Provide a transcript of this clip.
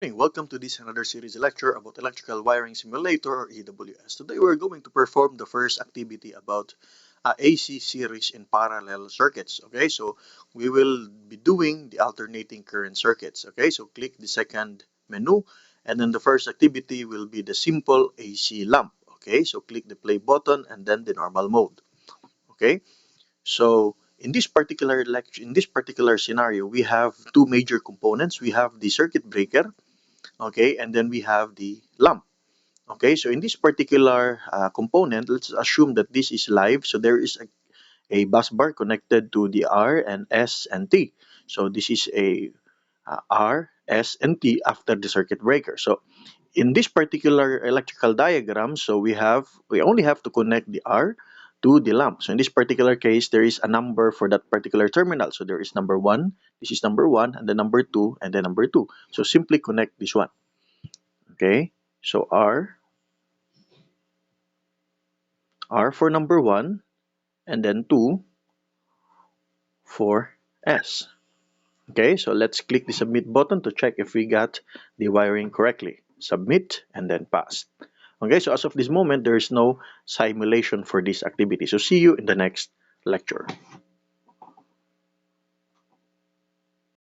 Hey, welcome to this another series lecture about electrical wiring simulator or EWS. Today we're going to perform the first activity about AC series in parallel circuits. Okay, so we will be doing the alternating current circuits. Okay, so click the second menu, and then the first activity will be the simple AC lamp. Okay, so click the play button and then the normal mode. Okay, so in this particular scenario, we have two major components. We have the circuit breaker, okay, and then we have the lamp. Okay, so in this particular component, let's assume that this is live. So there is a bus bar connected to the R and S and T. So this is a R, S, and T after the circuit breaker. So in this particular electrical diagram, so we only have to connect the R to the lamp. So in this particular case, there is a number for that particular terminal. So there is number one, this is number one, and then number two, and then number two. So simply connect this one. Okay, so R for number one, and then 2 for S. Okay, so let's click the submit button to check if we got the wiring correctly. Submit and then pass. Okay, so as of this moment, there is no simulation for this activity. So see you in the next lecture.